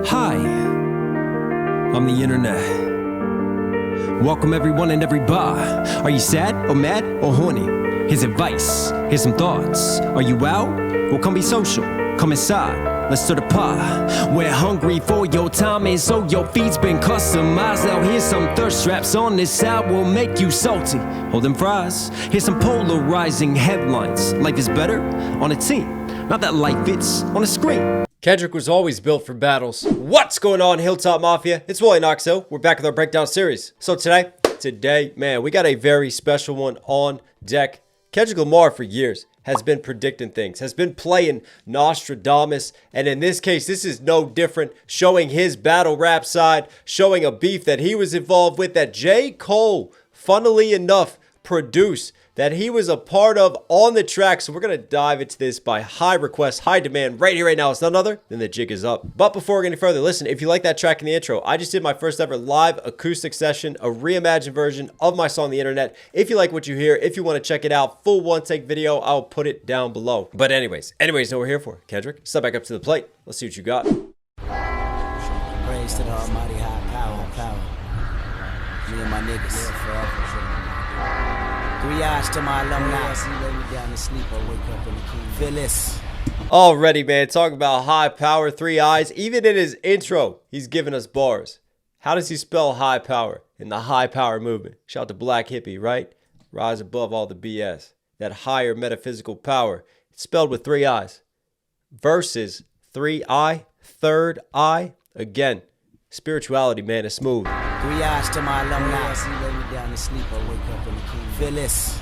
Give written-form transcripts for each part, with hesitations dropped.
Hi, I'm the internet. Welcome everyone and everybody. Are you sad or mad or horny? Here's advice, here's some thoughts. Are you out? Well, come be social, come inside. Let's stir the pot. We're hungry for your time, and so your feed's been customized. Now here's some thirst traps on this side will make you salty. Hold them fries. Here's some polarizing headlines. Life is better on a team, not that life is on a screen. Kendrick was always built for battles. What's going on, Hilltop Mafia? It's Knox Hill. We're back with our breakdown series. So today, man, we got a very special one on deck. Kendrick Lamar for years has been predicting things, has been playing Nostradamus, and in this case, this is no different, showing his battle rap side, showing a beef that he was involved with that J. Cole, funnily enough, produced, that he was a part of on the track. So we're going to dive into this by high request, high demand right here, right now. It's none other than The Jig Is Up. But before we get any further, listen, if you like that track in the intro, I just did my first ever live acoustic session, a reimagined version of my song, The Internet. If you like what you hear, if you want to check it out, full one-take video, I'll put it down below. But anyways, know what we're here for. Kendrick, step back up to the plate. Let's see what you got. Praise to the almighty high power. Me and my niggas live forever. 3 eyes to my alumni. See, lay me down to sleep or wake up in the cool. Feel this. Already, man, talking about high power, 3 eyes. Even in his intro, he's giving us bars. How does he spell high power in the high power movement? Shout out to Black Hippie, right? Rise above all the BS. That higher metaphysical power. It's spelled with 3 eyes. Versus 3I, third eye. Again, spirituality, man, is smooth. 3 eyes to my alumni. See, lay me down to sleep or wake up in the cool. Feel this.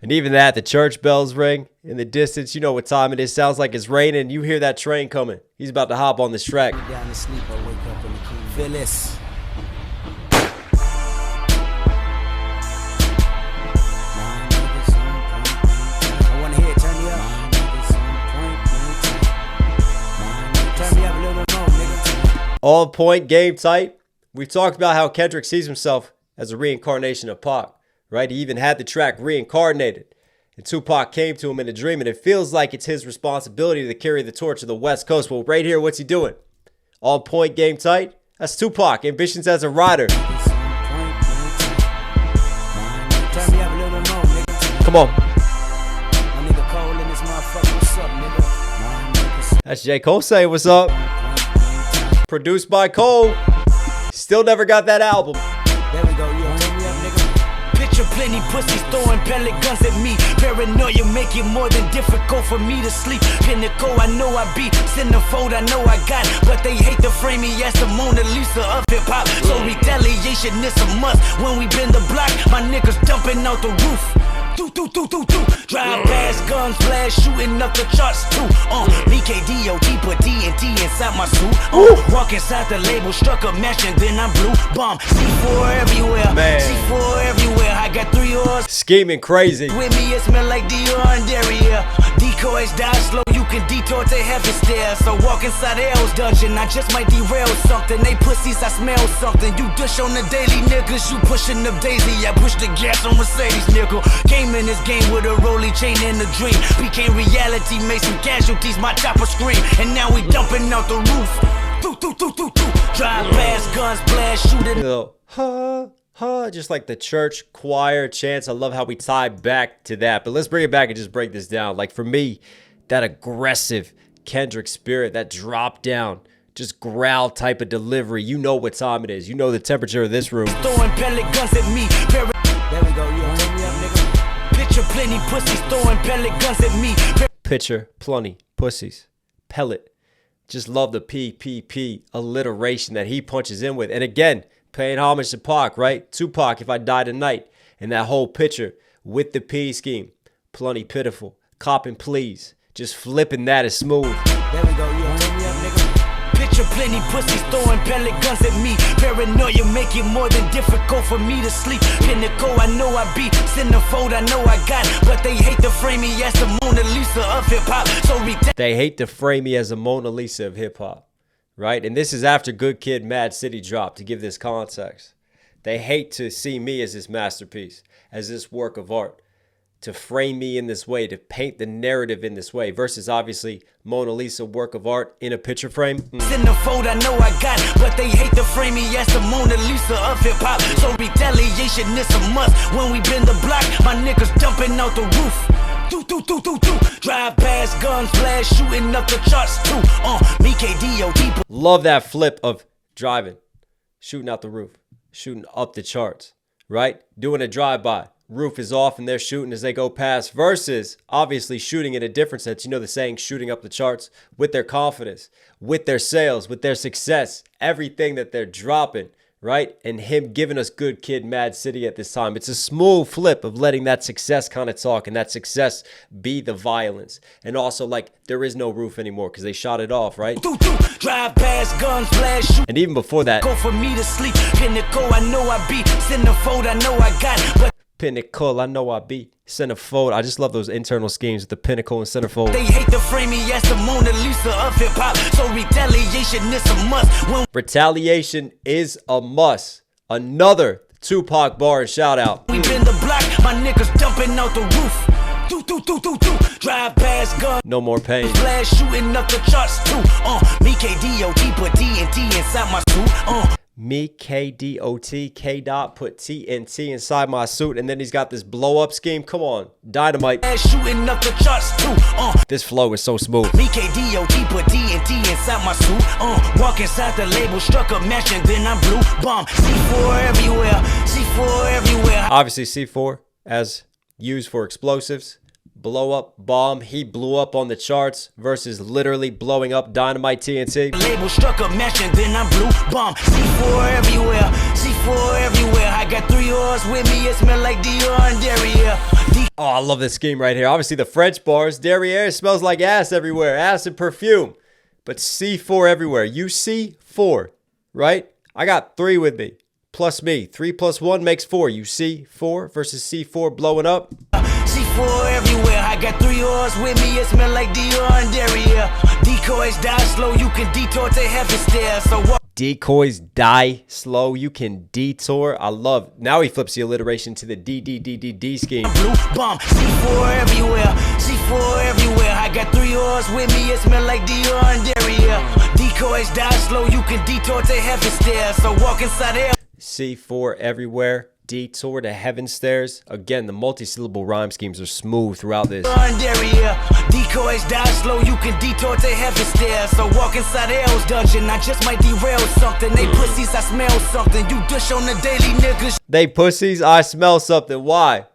And even that, the church bells ring in the distance. You know what time it is. Sounds like it's raining. You hear that train coming. He's about to hop on this track. Lay me down to sleep or wake up in the cool. Feel this. I want to hear it. Turn me up. Turn me up a little bit more, nigga. On point, game tight. We've talked about how Kendrick sees himself as a reincarnation of Pac, right? He even had the track Reincarnated. And Tupac came to him in a dream, and it feels like it's his responsibility to carry the torch of the West Coast. Well, right here, what's he doing? On point, game tight. That's Tupac, ambitions as a rider. Turn me up a little bit more, nigga. Come on. My nigga Cole in this motherfucker. What's up, nigga? That's J. Cole saying what's up. Produced by Cole. Still never got that album. There we go, you turn me up, nigga. Picture plenty pussies throwing pellet guns at me. Paranoia make it more than difficult for me to sleep. Pinnacle, I know I be. Centerfold, I know I got. But they hate to frame me as the Mona Lisa of hip-hop. So retaliation is a must. When we bend the block, my niggas jumping out the roof. Drive past, guns blast, shooting up the charts too. BKDOT put TNT inside my suit. Walk inside the label, struck a match and then I blew. Bomb, C4 everywhere, man. C4 everywhere. I got 3 oars. Scheming crazy. With me, it smell like Dior and Derriere. Decoys die slow, you can detour to heaven stairs. So walk inside Hell's dungeon, I just might derail something. They pussies, I smell something. You dish on the daily, niggas. You pushing the daisy, I push the gas on Mercedes, nigga. Came in this game with a rolly chain and a dream. Became reality, made some casualties, my chopper scream. And now we dumping out the roof. Drive past, guns blast, shooting. Just like the church choir chants. I love how we tie back to that. But let's bring it back and just break this down. Like for me, that aggressive Kendrick spirit, that drop down, just growl type of delivery. You know what time it is. You know the temperature of this room. Throwing pellet guns at me. There we go, you turn me up, nigga. Picture plenty pussies throwing pellet guns at me. Picture plenty pussies. Pellet. Just love the PPP alliteration that he punches in with. And again, paying homage to Pac, right? Tupac, If I Die Tonight. And that whole picture with the P scheme. Plenty pitiful. Copping please. Just flipping that is smooth. There we go, you turn me up, nigga. Picture plenty pussies throwing pellet guns at me. Paranoia make it more than difficult for me to sleep. Pinnacle, I know I be. Centerfold, I know I got. But they hate to frame me as the Mona Lisa of hip-hop. So they hate to frame me as a Mona Lisa of hip-hop. Right? And this is after Good Kid, Mad City dropped, to give this context. They hate to see me as this masterpiece, as this work of art. to frame me in this way, to paint the narrative in this way, versus obviously Mona Lisa work of art in a picture frame. Send the photo I know I got, but they hate to frame me as the Mona Lisa of hip-hop. So retaliation is a must. When we bend the block, my niggas jumping out the roof. Drive past, guns blast, shooting up the charts too. Me KDO. Love that flip of driving, shooting out the roof, shooting up the charts, right? Doing a drive-by. Roof is off and they're shooting as they go past, versus obviously shooting in a different sense. You know the saying, shooting up the charts with their confidence, with their sales, with their success, everything that they're dropping, right? And him giving us Good Kid, Mad City at this time. It's a smooth flip of letting that success kind of talk and that success be the violence. And also, like, there is no roof anymore because they shot it off, right? Drive past, guns flash, shoot. And even before that, go for me to sleep. Pinnacle, I know I be. Send the photo I know I got, but Pinnacle, I know I be. Centerfold. I just love those internal schemes with the pinnacle and centerfold. They hate to frame me as the Mona Lisa of hip hop. So retaliation is a must. Retaliation is a must. Another Tupac bar and shout out. We been the block, my niggas jumping out the roof. Drive past guns. No more pain. Flash shooting up the charts too. Me KDOT put TNT inside my suit. Me, KDOT, K-Dot, put TNT inside my suit, and then he's got this blow-up scheme. Come on, dynamite. Shooting up the charts too. This flow is so smooth. Me, KDOT, put TNT inside my suit. Walk inside the label, struck a match, and then I blew. Bomb. C4 everywhere, C4 everywhere. Obviously, C4, as used for explosives. Blow up, bomb, he blew up on the charts versus literally blowing up dynamite TNT. Label struck a match and then I blew. Bomb. C4 everywhere, C4 everywhere. I got 3 R's with me, it smell like Dior and Derriere. Oh, I love this scheme right here. Obviously the French bars, Derriere smells like ass everywhere, ass and perfume. But C4 everywhere, UC4, right? I got 3 with me, plus me. 3 plus 1 makes 4. You see 4 versus C4 blowing up. C4 everywhere, I got 3 R's with me, it smell like Dior and Derriere. Decoys die slow, you can detour to heaven stairs. So what? Decoys die slow, you can detour. I love, now he flips the alliteration to the D scheme. Blue bomb, C4 everywhere, C4 everywhere. I got 3 R's with me, it smell like Dior and Derriere. Decoys die slow, you can detour to heaven stairs. So walk inside there. C4 everywhere. Detour to heaven stairs. Again, the multi-syllable rhyme schemes are smooth throughout this. Decoys die slow, you can detour to heaven stairs. So walk inside L's dungeon, I just might derail something. They pussies, I smell something. You dish on the daily niggas. They pussies, I smell something. Why?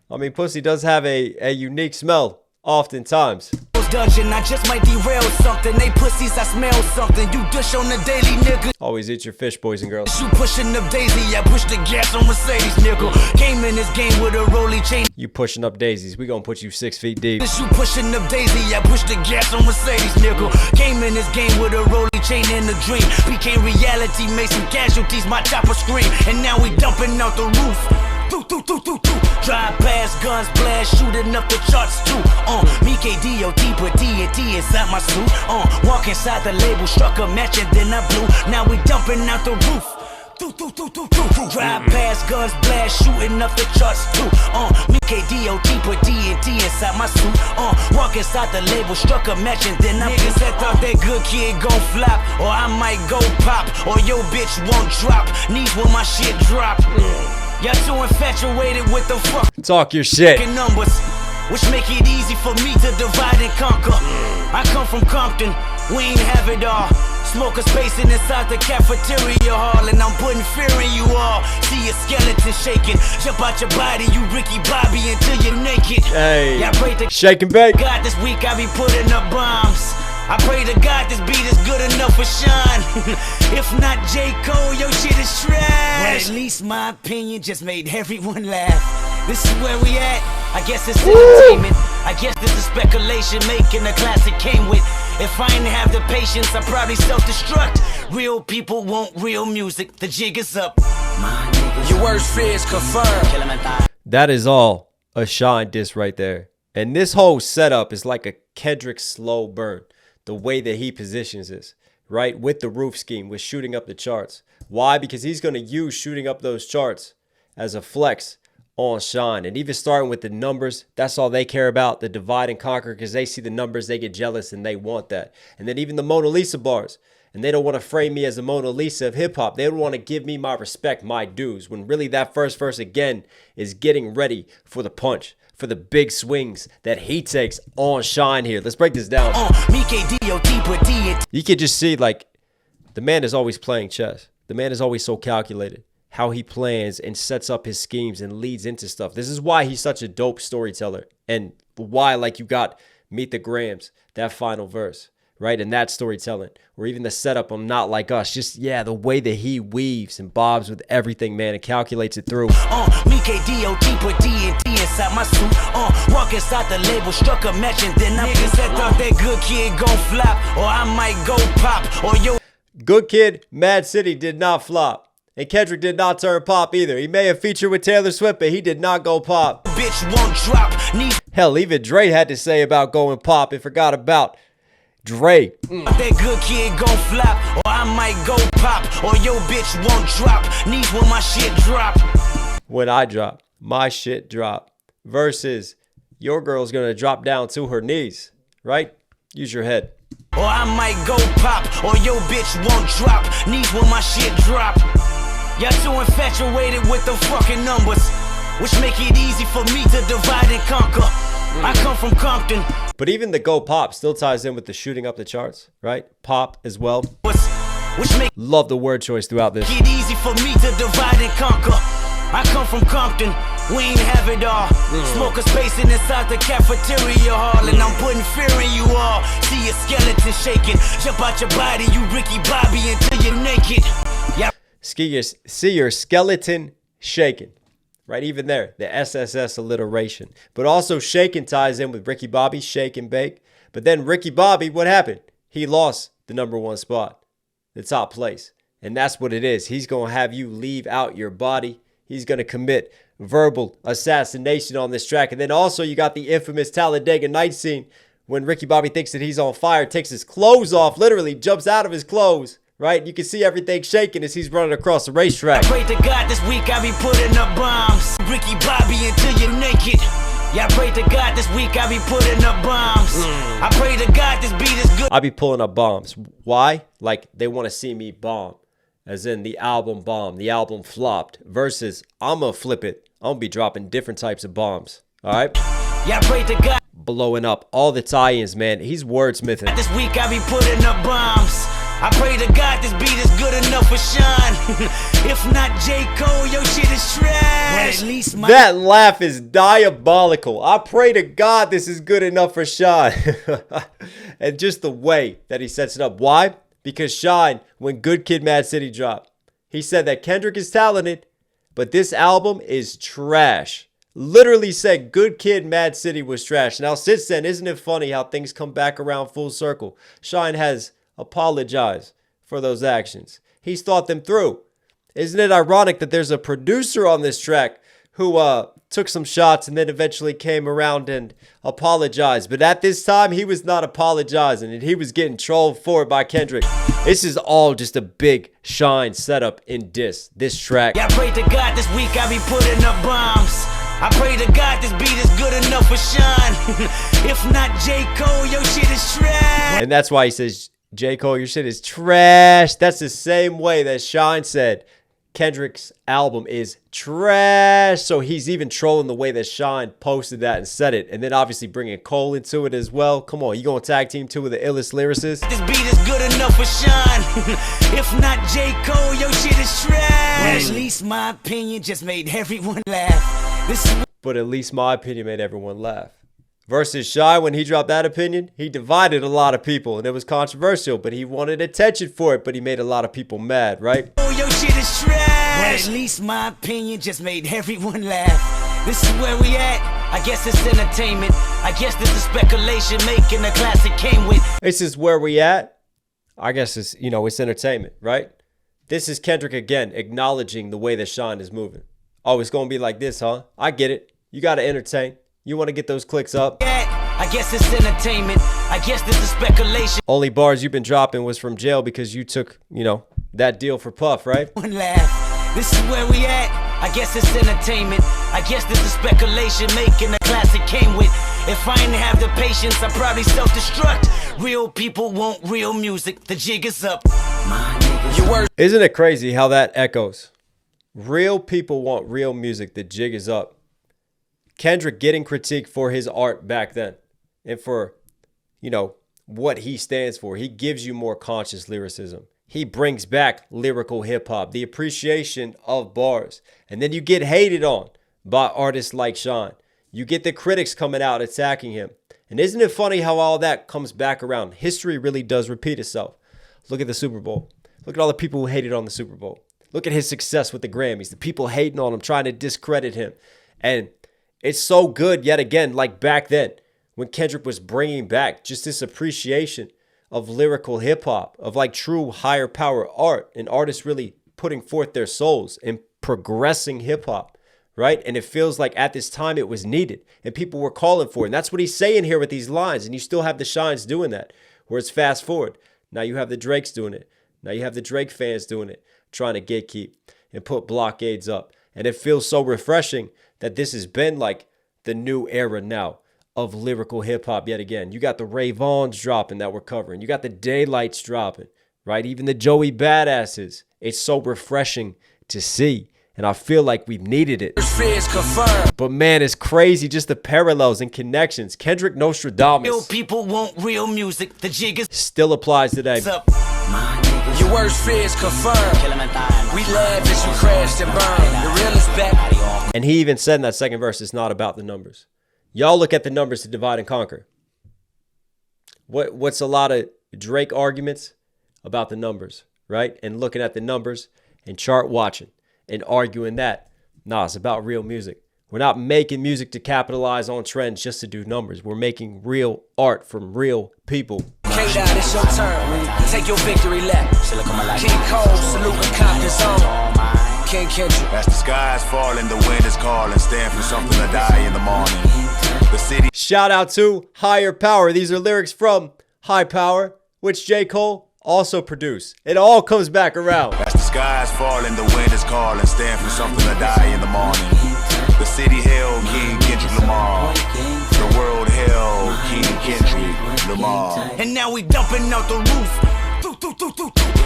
I mean, pussy does have a unique smell, oftentimes. Dungeon, I just might derail something. They pussies, I smell something. You dish on the daily nigga. Always eat your fish, boys and girls. You pushing up Daisy, I push the gas on Mercedes, nigga. Came in this game with a rolly chain. You pushing up daisies, we gonna put you 6 feet deep. You pushing up Daisy, I push the gas on Mercedes, nigga. Came in this game with a rolly chain and a dream. Became reality, made some casualties, my chopper scream. And now we dumping out the roof. Drive past, guns blast, shooting up the charts too. Me KDOT put TNT inside my suit. Walk inside the label, struck a match and then I blew. Now we dumping out the roof. Drive past, guns blast, shooting up the charts too. Me KDOT put TNT inside my suit. Walk inside the label, struck a match and then I blew. Niggas that thought that good kid gon' flop, or I might go pop, or your bitch won't drop. Knees when my shit drop. Y'all too infatuated with the fuck. Talk your shit. Numbers, which make it easy for me to divide and conquer. I come from Compton, we ain't have it all. Smokers pacing inside the cafeteria hall, and I'm putting fear in you all. See your skeleton shaking, jump out your body, you Ricky Bobby until you're naked. Hey, y'all pray to shake and bake. God, this week I be putting up bombs. I pray to God this beat is good enough for Sean. If not J. Cole, your shit is trash. But at least my opinion just made everyone laugh. This is where we at. I guess it's entertainment. I guess this is speculation making the classic came with. If I didn't have the patience, I'd probably self-destruct. Real people want real music. The jig is up. Your worst fears confirmed. That is all a Sean diss right there. And this whole setup is like a Kendrick slow burn. The way that he positions this, right? With the roof scheme, with shooting up the charts. Why? Because he's going to use shooting up those charts as a flex on Shine. And even starting with the numbers, that's all they care about, the divide and conquer, because they see the numbers, they get jealous, and they want that. And then even the Mona Lisa bars, and they don't want to frame me as a Mona Lisa of hip-hop. They don't want to give me my respect, my dues, when really that first verse, again, is getting ready for the punch, for the big swings that he takes on Shine here. Let's break this down. You can just see, like, the man is always playing chess. The man is always so calculated. How he plans and sets up his schemes and leads into stuff. This is why he's such a dope storyteller, and why, like, you got Meet the Grams, that final verse, right? And that storytelling, or even the setup on Not Like Us. Just, yeah, the way that he weaves and bobs with everything, man, and calculates it through. MKDOT put D&D inside my suit. Walk inside the label, struck a match, and then I niggas that thought that good kid gon' flop, or I might go pop, or yo. Good Kid, Mad City did not flop. And Kendrick did not turn pop either. He may have featured with Taylor Swift, but he did not go pop. Bitch won't drop. Hell, even Dre had to say about going pop and forgot about Dre. That good kid gon' flop, or I might go pop, or yo bitch won't drop. Knees when my shit drop. When I drop, my shit drop. Versus, your girl's gonna drop down to her knees, right? Use your head. Or I might go pop, or yo bitch won't drop. Knees when my shit drop. Y'all too infatuated with the fucking numbers, which make it easy for me to divide and conquer. I come from Compton. But even the go pop still ties in with the shooting up the charts, right? Pop as well. Which make Love the word choice throughout this. it easy for me to divide and conquer. I come from Compton, we ain't have it all. Smokers pacing inside the cafeteria hall, and I'm putting fear in you all. See your skeleton shaking, jump out your body, you Ricky Bobby, until you're naked. Yeah. See your skeleton shaking, right? Even there, the SSS alliteration. But also shaking ties in with Ricky Bobby, shake and bake. But then Ricky Bobby, what happened? He lost the #1 spot, the top place. And that's what it is. He's going to have you leave out your body. He's going to commit verbal assassination on this track. And then also you got the infamous Talladega Night scene when Ricky Bobby thinks that he's on fire, takes his clothes off, literally jumps out of his clothes. Right? You can see everything shaking as he's running across the racetrack. I pray to God this week I be putting up bombs. Ricky Bobby until you're naked. Yeah, I pray to God this week I be putting up bombs. I pray to God this beat is good. I be pulling up bombs. Why? Like, they want to see me bomb. As in the album bomb. The album flopped. Versus, I'm going to flip it. I'm going to be dropping different types of bombs. All right? Yeah, I pray to God. Blowing up all the tie-ins, man. He's wordsmithing. This week I be putting up bombs. I pray to God this beat is good enough for Sean. If not J. Cole, your shit is trash. At least that laugh is diabolical. I pray to God this is good enough for Sean. And just the way that he sets it up. Why? Because Sean, when Good Kid, Mad City dropped, he said that Kendrick is talented, but this album is trash. Literally said Good Kid, Mad City was trash. Now, since then, isn't it funny how things come back around full circle? Sean has apologized for those actions. He's thought them through. Isn't it ironic that there's a producer on this track who took some shots and then eventually came around and apologized? But at this time, he was not apologizing, and he was getting trolled for it by Kendrick. This is all just a big Shine setup in this track. Yeah, I pray to God this week I be putting up bombs. I pray to God this beat is good enough for Sean. If not J. Cole, your shit is trash. And that's why he says, J. Cole, your shit is trash. That's the same way that Shine said Kendrick's album is trash. So he's even trolling the way that Shine posted that and said it. And then obviously bringing Cole into it as well. Come on, you gonna tag team two of the illest lyricists? This beat is good enough for Sean. If not J. Cole, your shit is trash. At least my opinion just made everyone laugh. But at least my opinion made everyone laugh. Versus Shy, when he dropped that opinion, he divided a lot of people, and it was controversial, but he wanted attention for it, but he made a lot of people mad, right? Oh, your shit is trash. But at least my opinion just made everyone laugh. This is where we at. I guess it's entertainment. I guess this is speculation making the classic came with. This is where we at. I guess it's, it's entertainment, right? This is Kendrick again, acknowledging the way that Shine is moving. Oh, it's going to be like this, huh? I get it. You got to entertain. You want to get those clicks up. I guess it's entertainment. I guess this is speculation. Only bars you've been dropping was from jail because you took, that deal for Puff, right? One laugh. This is where we at. I guess it's entertainment. I guess this is speculation, making a classic came with. If I didn't have the patience, I'd probably self-destruct. Real people want real music. The jig is up. Isn't it crazy how that echoes? Real people want real music. The jig is up. Kendrick getting critiqued for his art back then and for, you know, what he stands for. He gives you more conscious lyricism. He brings back lyrical hip hop, the appreciation of bars. And then you get hated on by artists like Sean. You get the critics coming out attacking him. And isn't it funny how all that comes back around? History really does repeat itself. Look at the Super Bowl. Look at all the people who hated on the Super Bowl. Look at his success with the Grammys. The people hating on him, trying to discredit him. And it's so good yet again, like back then, when Kendrick was bringing back just this appreciation of lyrical hip hop, of like true higher power art, and artists really putting forth their souls and progressing hip hop, right? And it feels like at this time it was needed and people were calling for it. And that's what he's saying here with these lines. And you still have the Shines doing that, where it's fast forward. Now you have the Drakes doing it. Now you have the Drake fans doing it, trying to gatekeep and put blockades up. And it feels so refreshing that this has been like the new era now of lyrical hip hop yet again. You got the Ray Vaughns dropping that we're covering. You got the Daylights dropping, right? Even the Joey Badasses. It's so refreshing to see. And I feel like we've needed it. But man, it's crazy just the parallels and connections. Kendrick Nostradamus. Real people want real music. The jig is still applies today. Your worst fears confirmed. We laugh as you crashed and burned. The real is back. And he even said in that second verse, it's not about the numbers. Y'all look at the numbers to divide and conquer. What's a lot of Drake arguments about the numbers, right? And looking at the numbers and chart watching and arguing that. Nah, it's about real music. We're not making music to capitalize on trends just to do numbers. We're making real art from real people. K-Dot, it's your turn. Take your victory lap. King Cole, salute the Compton's own. King Kendrick. As the skies fall and the wind is calling, stand for something to die in the morning. The city. Shout out to Higher Power. These are lyrics from High Power, which J. Cole also produced. It all comes back around. As the skies fall and the wind is calling, stand for something to die in the morning. The city held King Kendrick Lamar. The world held King Kendrick Lamar. And now we dumping out the roof.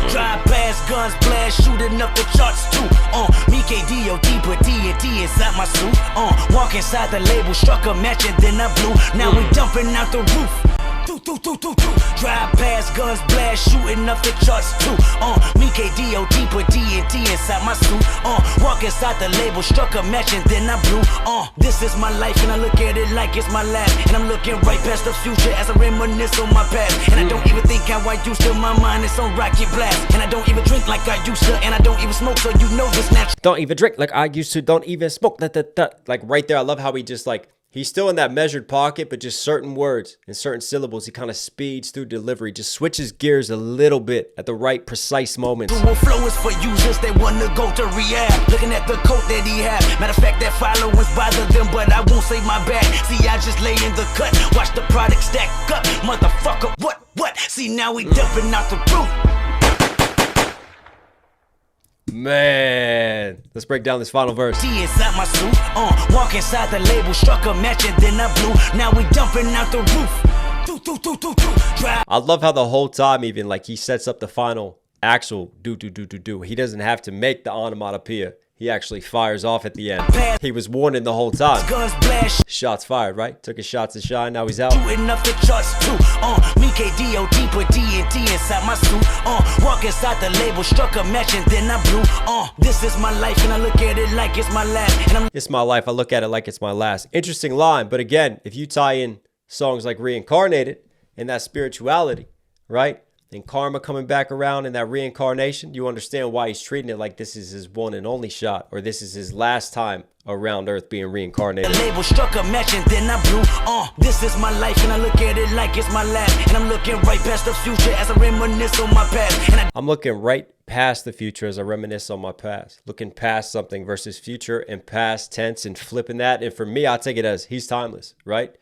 Drive past, guns blast, shooting up the charts too. Me KDOT, put D&D inside my suit. Walk inside the label, struck a match and then I blew. Now we dumping out the roof. Drive past, guns blast, shooting up the charts too. Me KDOT, put D&D inside my suit. Walk inside the label, struck a match and then I blew. This is my life and I look at it like it's my last. And I'm looking right past the future as I reminisce on my past. And I don't even think how I used to, my mind is on rocket blast. And I don't even drink like I used to, and I don't even smoke, so you know this natural. Don't even drink like I used to, don't even smoke. Like right there, I love how he just like, he's still in that measured pocket, but just certain words and certain syllables, he kind of speeds through delivery, just switches gears a little bit at the right precise moments. The flow is for users that want to go to rehab. Looking at the coat that he had. Matter of fact, that followers bother them, but I won't say my bad. See, I just lay in the cut, watch the product stack up. Motherfucker, what? See, now we dumping out the roof. Man, let's break down this final verse. See inside my suit, walk inside the label, struck a match and then I blew. Now we dumping out the roof. I love how the whole time even like he sets up the final actual do. He doesn't have to make the onomatopoeia. He actually fires off at the end. He was warning the whole time. Guns blast. Shots fired, right? Took his shots to Shine, now he's out. Shooting up the charts too. Me KDOT, put D&D inside my suit. Walk inside the label, struck a match and then I blew. This is my life and I look at it like it's my last. And it's my life, I look at it like it's my last. Interesting line, but again, if you tie in songs like Reincarnated and that spirituality, right? And karma coming back around in that reincarnation, you understand why he's treating it like this is his one and only shot, or this is his last time around Earth being reincarnated. The label struck a match and then I blew. This is my life and I look at it like it's my last. And I'm looking right past the future as I reminisce on my past. And I'm looking right past the future as I reminisce on my past. Looking past something versus future and past tense and flipping that. And for me, I take it as he's timeless, right?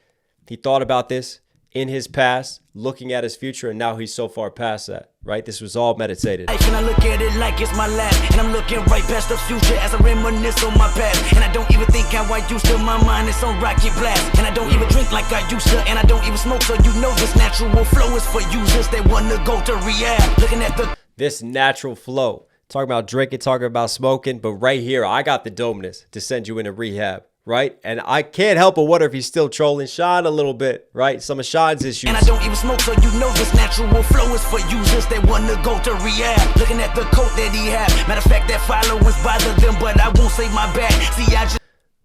He thought about this in his past, looking at his future, and now he's so far past that, right? This was all meditated. And I look at it like it's my last, and I'm looking right past the future as I reminisce on my past. And I don't even think how I used to, my mind is on rocket blast. And I don't even drink like I used to, and I don't even smoke, so you know this natural flow is for users that want to go to rehab. Looking at this natural flow. Talking about drinking, talking about smoking, but right here, I got the dopeness to send you into rehab. Right? And I can't help but wonder if he's still trolling Sean a little bit, right? Some of Sean's issues. And I don't even smoke, so you know this natural flow is for users that want to go to rehab. Looking at the coat that he had. Matter of fact, that followers bother them, but I won't say my bad. See, I just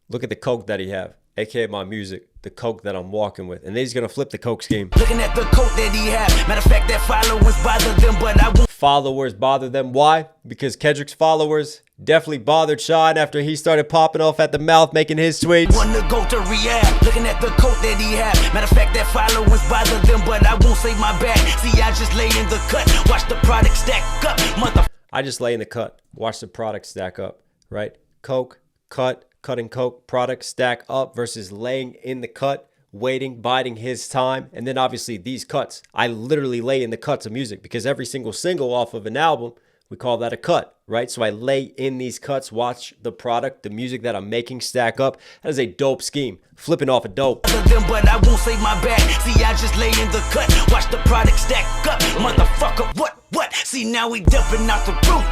look at the coke that he have, aka my music, the coke that I'm walking with. And then he's gonna flip the coke scheme. Looking at the coat that he had. Matter of fact, that followers bother them, but I won't. Followers bother them. Why? Because Kendrick's followers definitely bothered Sean after he started popping off at the mouth making his tweets. Want to go to rehab. Looking at the coat that he had. Matter of fact, that followers bother them, but I won't say my bad. See, I just lay in the cut. Watch the product stack up. I just lay in the cut. Watch the product stack up, right? Coke, cut, cutting coke, product stack up versus laying in the cut, waiting, biding his time. And then obviously these cuts, I literally lay in the cuts of music because every single off of an album, we call that a cut, right? So I lay in these cuts, watch the product, the music that I'm making stack up. That is a dope scheme. Flipping off a dope. But I won't say my bad. See, I just lay in the cut. Watch the product stack up. Motherfucker, what? See, now we dumping out the roof.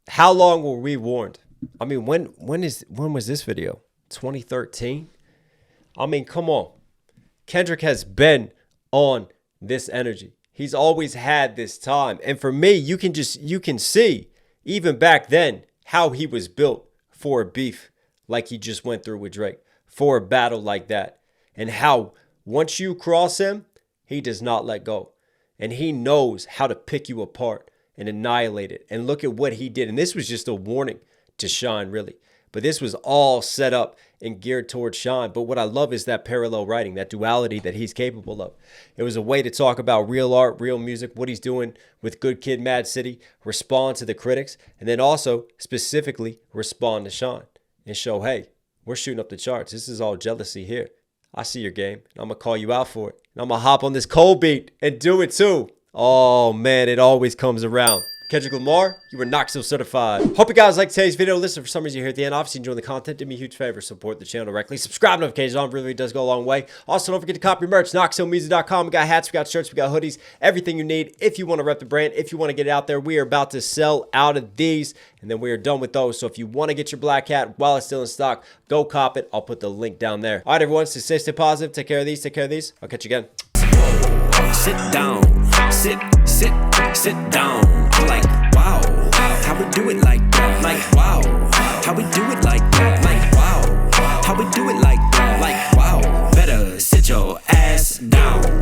How long were we warned? I mean, when was this video? 2013? I mean, come on. Kendrick has been on this energy. He's always had this time. And for me, you can see even back then how he was built for a beef like he just went through with Drake, for a battle like that. And how once you cross him, he does not let go. And he knows how to pick you apart and annihilate it. And look at what he did. And this was just a warning to Sean, really. But this was all set up and geared towards Sean. But what I love is that parallel writing, that duality that he's capable of. It was a way to talk about real art, real music, what he's doing with Good Kid, Mad City, respond to the critics, and then also specifically respond to Sean and show, hey, we're shooting up the charts. This is all jealousy here. I see your game. And I'm going to call you out for it. And I'm going to hop on this cold beat and do it too. Oh, man, it always comes around. Kendrick Lamar, you were Knox Hill certified. Hope you guys liked today's video. Listen, for some reason you're here at the end. Obviously, enjoying the content. Do me a huge favor. Support the channel directly. Subscribe, notifications on. Really does go a long way. Also, don't forget to copy merch. knoxhilldmv.com. We got hats, we got shirts, we got hoodies. Everything you need if you want to rep the brand. If you want to get it out there, we are about to sell out of these. And then we are done with those. So if you want to get your black hat while it's still in stock, go cop it. I'll put the link down there. All right, everyone. So stay positive. Take care of these. Take care of these. I'll catch you again. Sit down. Sit down. I'm like, wow, how we do it like that? Like, wow, how we do it like that? Like, wow, how we do it like that?